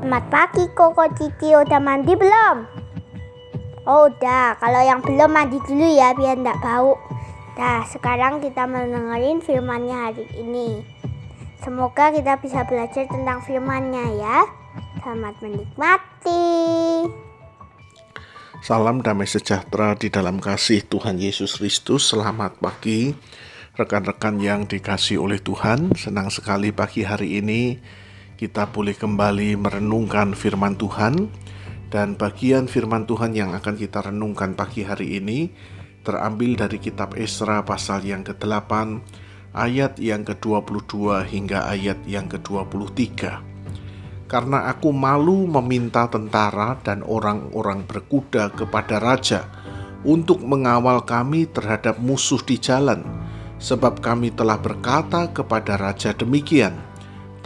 Selamat pagi Koko Cici, udah mandi belum? Oh udah, kalau yang belum mandi dulu ya biar enggak bau. Nah sekarang kita mendengarin firmannya hari ini. Semoga kita bisa belajar tentang firmannya ya. Selamat menikmati. Salam damai sejahtera di dalam kasih Tuhan Yesus Kristus. Selamat pagi rekan-rekan yang dikasihi oleh Tuhan. Senang sekali pagi hari ini kita boleh kembali merenungkan firman Tuhan. Dan bagian firman Tuhan yang akan kita renungkan pagi hari ini terambil dari kitab Esra pasal yang ke-8 ayat yang ke-22 hingga ayat yang ke-23. Karena aku malu meminta tentara dan orang-orang berkuda kepada raja untuk mengawal kami terhadap musuh di jalan, sebab kami telah berkata kepada raja demikian,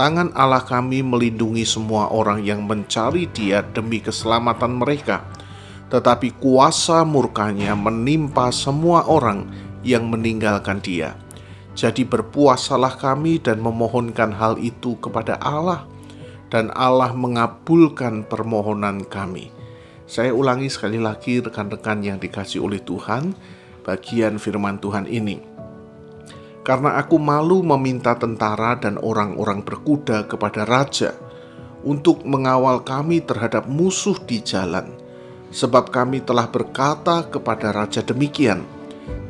tangan Allah kami melindungi semua orang yang mencari Dia demi keselamatan mereka, tetapi kuasa murkanya menimpa semua orang yang meninggalkan Dia. Jadi berpuasalah kami dan memohonkan hal itu kepada Allah, dan Allah mengabulkan permohonan kami. Saya ulangi sekali lagi rekan-rekan yang dikasihi oleh Tuhan, bagian firman Tuhan ini. Karena aku malu meminta tentara dan orang-orang berkuda kepada raja untuk mengawal kami terhadap musuh di jalan, sebab kami telah berkata kepada raja demikian,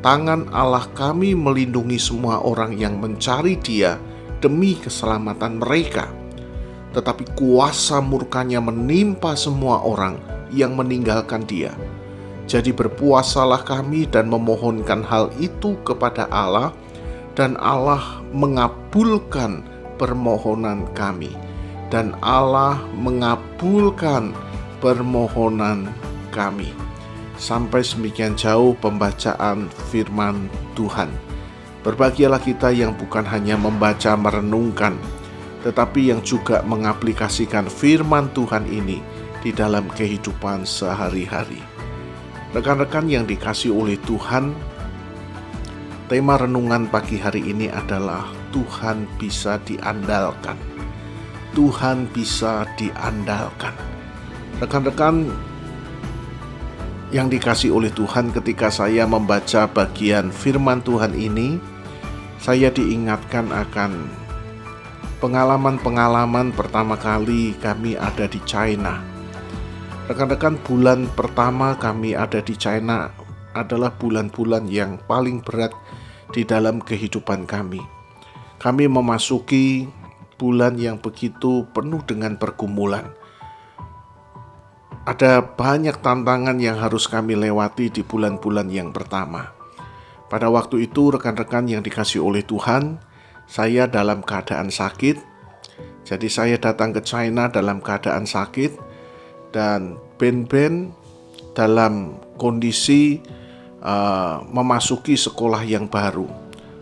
tangan Allah kami melindungi semua orang yang mencari Dia demi keselamatan mereka, tetapi kuasa murkanya menimpa semua orang yang meninggalkan Dia. Jadi berpuasalah kami dan memohonkan hal itu kepada Allah, dan Allah mengabulkan permohonan kami. Dan Allah mengabulkan permohonan kami. Sampai semikian jauh pembacaan firman Tuhan. Berbahagialah kita yang bukan hanya membaca merenungkan, tetapi yang juga mengaplikasikan firman Tuhan ini di dalam kehidupan sehari-hari. Rekan-rekan yang dikasihi oleh Tuhan, tema renungan pagi hari ini adalah Tuhan bisa diandalkan. Tuhan bisa diandalkan. Rekan-rekan yang dikasihi oleh Tuhan, ketika saya membaca bagian firman Tuhan ini, saya diingatkan akan pengalaman-pengalaman pertama kali kami ada di China. Rekan-rekan, bulan pertama kami ada di China adalah bulan-bulan yang paling berat di dalam kehidupan kami. Kami memasuki bulan yang begitu penuh dengan pergumulan. Ada banyak tantangan yang harus kami lewati di bulan-bulan yang pertama. Pada waktu itu rekan-rekan yang dikasihi oleh Tuhan, saya dalam keadaan sakit. Jadi saya datang ke China dalam keadaan sakit, dan Ben dalam kondisi memasuki sekolah yang baru.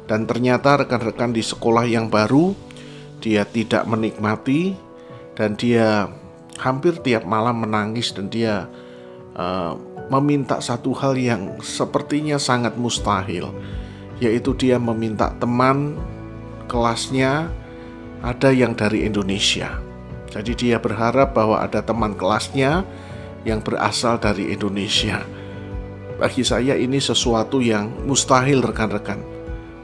Dan ternyata rekan-rekan di sekolah yang baru, dia tidak menikmati, dan dia hampir tiap malam menangis, dan dia meminta satu hal yang sepertinya sangat mustahil, yaitu dia meminta teman kelasnya ada yang dari Indonesia. Jadi dia berharap bahwa ada teman kelasnya yang berasal dari Indonesia. Bagi saya ini sesuatu yang mustahil rekan-rekan.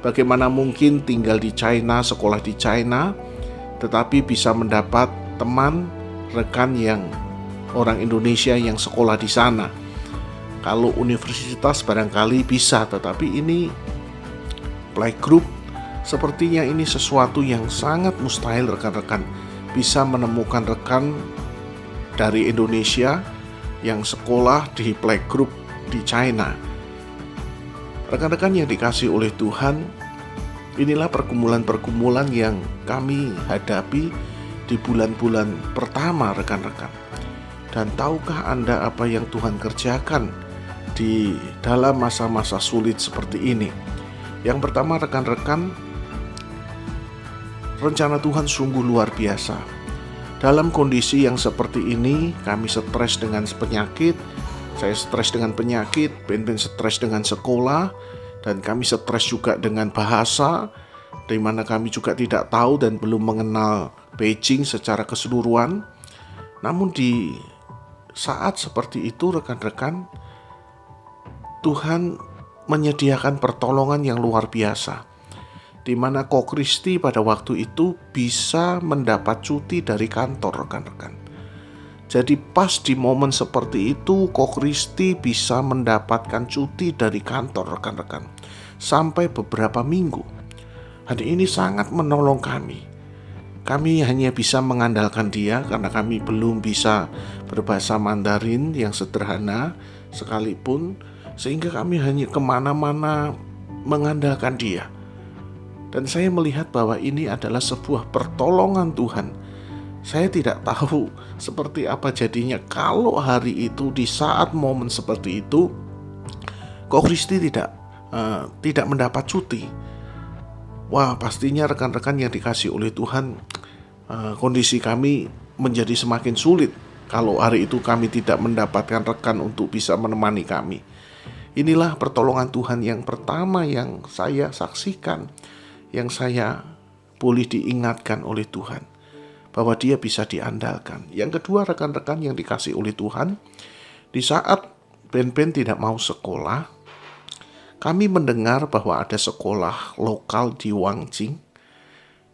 Bagaimana mungkin tinggal di China, sekolah di China, tetapi bisa mendapat teman rekan yang orang Indonesia yang sekolah di sana. Kalau universitas barangkali bisa, tetapi ini playgroup, sepertinya ini sesuatu yang sangat mustahil rekan-rekan. Bisa menemukan rekan dari Indonesia yang sekolah di playgroup di China. Rekan-rekan yang dikasihi oleh Tuhan, inilah pergumulan-pergumulan yang kami hadapi di bulan-bulan pertama rekan-rekan. Dan tahukah Anda apa yang Tuhan kerjakan di dalam masa-masa sulit seperti ini? Yang pertama rekan-rekan, rencana Tuhan sungguh luar biasa. Dalam kondisi yang seperti ini, kami stres dengan penyakit. Saya stres dengan penyakit, Ben stres dengan sekolah, dan kami stres juga dengan bahasa, di mana kami juga tidak tahu dan belum mengenal Beijing secara keseluruhan. Namun di saat seperti itu rekan-rekan, Tuhan menyediakan pertolongan yang luar biasa, di mana Ko Kristi pada waktu itu bisa mendapat cuti dari kantor, rekan-rekan. Jadi pas di momen seperti itu, Ko Kristi bisa mendapatkan cuti dari kantor, rekan-rekan, sampai beberapa minggu. Hal ini sangat menolong kami. Kami hanya bisa mengandalkan dia karena kami belum bisa berbahasa Mandarin yang sederhana sekalipun, sehingga kami hanya kemana-mana mengandalkan dia. Dan saya melihat bahwa ini adalah sebuah pertolongan Tuhan. Saya tidak tahu seperti apa jadinya kalau hari itu di saat momen seperti itu Ko Kristi tidak mendapat cuti. Wah, pastinya rekan-rekan yang dikasih oleh Tuhan, kondisi kami menjadi semakin sulit kalau hari itu kami tidak mendapatkan rekan untuk bisa menemani kami. Inilah pertolongan Tuhan yang pertama yang saya saksikan, yang saya boleh diingatkan oleh Tuhan, bahwa dia bisa diandalkan. Yang kedua, rekan-rekan yang dikasih oleh Tuhan, di saat Ben tidak mau sekolah, kami mendengar bahwa ada sekolah lokal di Wangjing,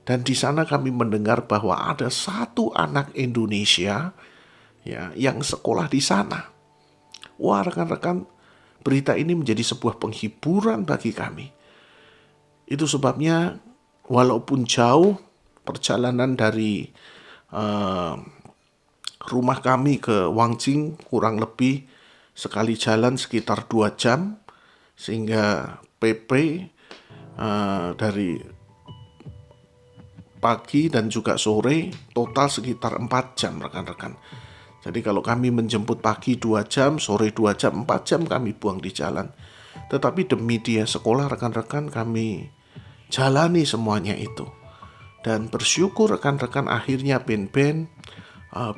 dan di sana kami mendengar bahwa ada satu anak Indonesia ya yang sekolah di sana. Wah, rekan-rekan, berita ini menjadi sebuah penghiburan bagi kami. Itu sebabnya walaupun jauh perjalanan dari rumah kami ke Wangjing kurang lebih sekali jalan sekitar 2 jam, sehingga PP dari pagi dan juga sore total sekitar 4 jam, rekan-rekan. Jadi kalau kami menjemput pagi 2 jam, sore 2 jam, 4 jam kami buang di jalan. Tetapi demi dia sekolah, rekan-rekan, kami jalani semuanya itu. Dan bersyukur rekan-rekan, akhirnya Ben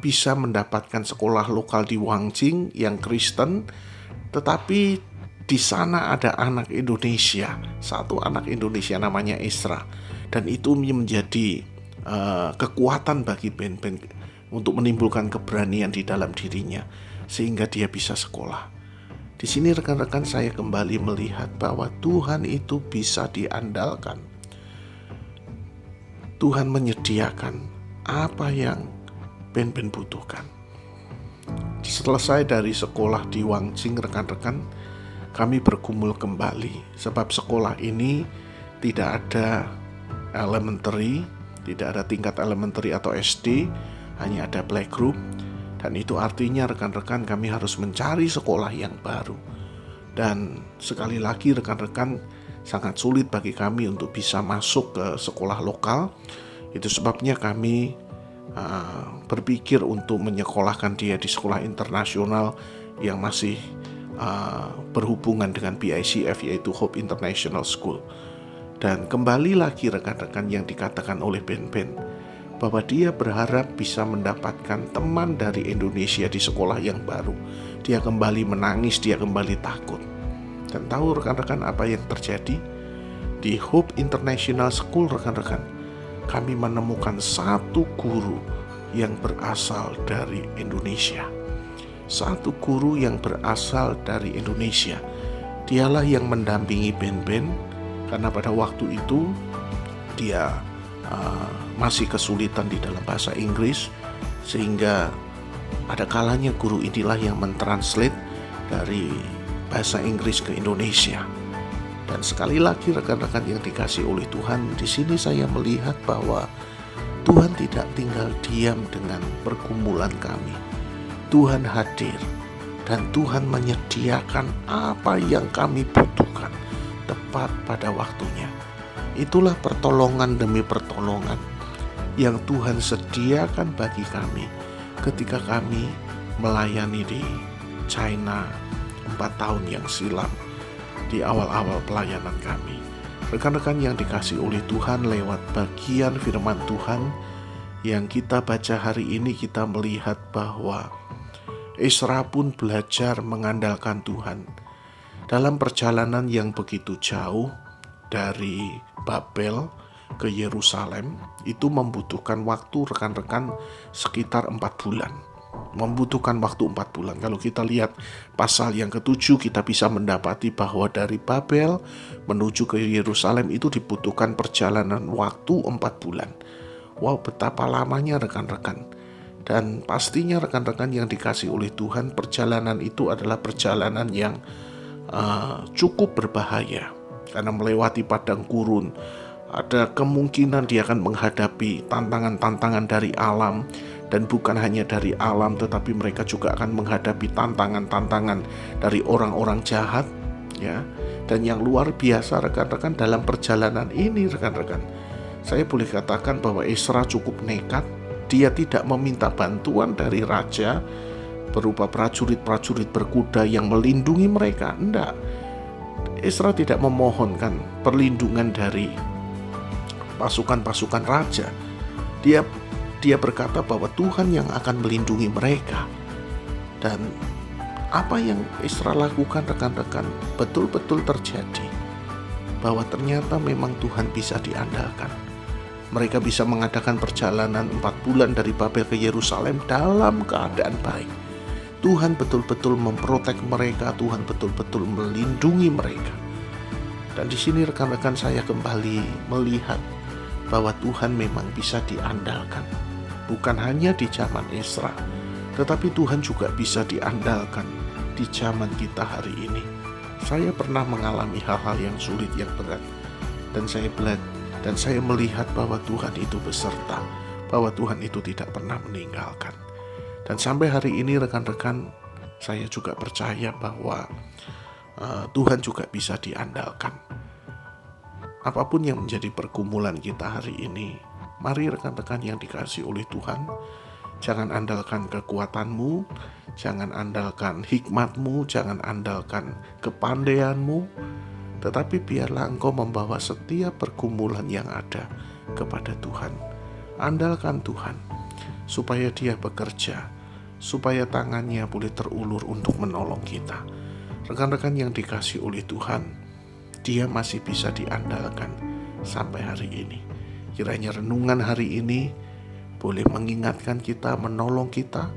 bisa mendapatkan sekolah lokal di Wangjing yang Kristen. Tetapi di sana ada anak Indonesia, satu anak Indonesia namanya Esra. Dan itu menjadi kekuatan bagi Ben untuk menimbulkan keberanian di dalam dirinya, sehingga dia bisa sekolah. Di sini rekan-rekan, saya kembali melihat bahwa Tuhan itu bisa diandalkan. Tuhan menyediakan apa yang Ben butuhkan. Selesai dari sekolah di Wangjing, rekan-rekan, kami bergumul kembali, sebab sekolah ini tidak ada elementary, tidak ada tingkat elementary atau SD, hanya ada playgroup. Dan itu artinya rekan-rekan, kami harus mencari sekolah yang baru. Dan sekali lagi rekan-rekan, sangat sulit bagi kami untuk bisa masuk ke sekolah lokal. Itu sebabnya kami berpikir untuk menyekolahkan dia di sekolah internasional yang masih berhubungan dengan BICF, yaitu Hope International School. Dan kembali lagi rekan-rekan yang dikatakan oleh Ben bahwa dia berharap bisa mendapatkan teman dari Indonesia di sekolah yang baru. Dia kembali menangis, dia kembali takut. Dan tahu rekan-rekan apa yang terjadi? Di Hope International School, rekan-rekan, kami menemukan satu guru yang berasal dari Indonesia. Satu guru yang berasal dari Indonesia. Dialah yang mendampingi Ben karena pada waktu itu dia masih kesulitan di dalam bahasa Inggris, sehingga ada kalanya guru inilah yang mentranslate dari bahasa Inggris ke Indonesia. Dan sekali lagi rekan-rekan yang dikasih oleh Tuhan, di sini saya melihat bahwa Tuhan tidak tinggal diam dengan pergumulan kami. Tuhan hadir dan Tuhan menyediakan apa yang kami butuhkan tepat pada waktunya. Itulah pertolongan demi pertolongan yang Tuhan sediakan bagi kami ketika kami melayani di China 4 tahun yang silam di awal-awal pelayanan kami. Rekan-rekan yang dikasih oleh Tuhan, lewat bagian firman Tuhan yang kita baca hari ini, kita melihat bahwa Esra pun belajar mengandalkan Tuhan. Dalam perjalanan yang begitu jauh dari Babel ke Yerusalem, itu membutuhkan waktu rekan-rekan sekitar 4 bulan. membutuhkan waktu 4 bulan. Kalau kita lihat pasal yang ke-7, kita bisa mendapati bahwa dari Babel menuju ke Yerusalem itu dibutuhkan perjalanan waktu 4 bulan. Wow, betapa lamanya rekan-rekan. Dan pastinya rekan-rekan yang dikasih oleh Tuhan, perjalanan itu adalah perjalanan yang cukup berbahaya. Karena melewati padang gurun, ada kemungkinan dia akan menghadapi tantangan-tantangan dari alam. Dan bukan hanya dari alam, tetapi mereka juga akan menghadapi tantangan-tantangan dari orang-orang jahat, ya. Dan yang luar biasa rekan-rekan dalam perjalanan ini rekan-rekan, saya boleh katakan bahwa Ezra cukup nekat. Dia tidak meminta bantuan dari raja berupa prajurit-prajurit berkuda yang melindungi mereka. Enggak. Ezra tidak memohonkan perlindungan dari pasukan-pasukan raja. Dia berkata bahwa Tuhan yang akan melindungi mereka. Dan apa yang Ezra lakukan rekan-rekan betul-betul terjadi. Bahwa ternyata memang Tuhan bisa diandalkan. Mereka bisa mengadakan perjalanan 4 bulan dari Babel ke Yerusalem dalam keadaan baik. Tuhan betul-betul memprotek mereka, Tuhan betul-betul melindungi mereka. Dan di sini rekan-rekan saya kembali melihat bahwa Tuhan memang bisa diandalkan. Bukan hanya di zaman Ezra, tetapi Tuhan juga bisa diandalkan di zaman kita hari ini. Saya pernah mengalami hal-hal yang sulit, yang berat, dan saya melihat bahwa Tuhan itu beserta, bahwa Tuhan itu tidak pernah meninggalkan. Dan sampai hari ini rekan-rekan, saya juga percaya bahwa Tuhan juga bisa diandalkan. Apapun yang menjadi pergumulan kita hari ini, mari rekan-rekan yang dikasihi oleh Tuhan, jangan andalkan kekuatanmu, jangan andalkan hikmatmu, jangan andalkan kepandaianmu, tetapi biarlah engkau membawa setiap pergumulan yang ada kepada Tuhan. Andalkan Tuhan, supaya Dia bekerja, supaya tangannya boleh terulur untuk menolong kita. Rekan-rekan yang dikasihi oleh Tuhan, Dia masih bisa diandalkan sampai hari ini. Kiranya renungan hari ini boleh mengingatkan kita, menolong kita,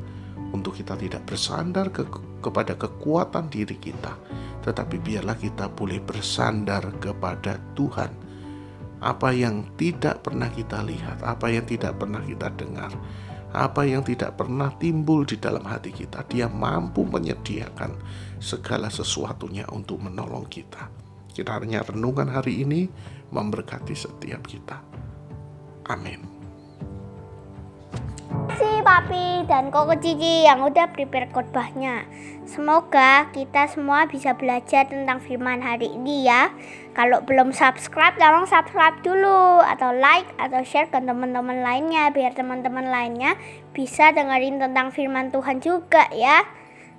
untuk kita tidak bersandar kepada kekuatan diri kita, tetapi biarlah kita boleh bersandar kepada Tuhan. Apa yang tidak pernah kita lihat, apa yang tidak pernah kita dengar, apa yang tidak pernah timbul di dalam hati kita, Dia mampu menyediakan segala sesuatunya untuk menolong kita. Kiranya renungan hari ini memberkati setiap kita. Amin. Terima kasih Papi dan Koko Cici yang udah prepare khotbahnya. Semoga kita semua bisa belajar tentang firman hari ini ya. Kalau belum subscribe, tolong subscribe dulu, atau like atau share ke teman-teman lainnya, biar teman-teman lainnya bisa dengerin tentang firman Tuhan juga ya.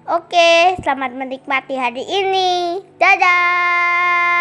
Oke, selamat menikmati hari ini. Dadah.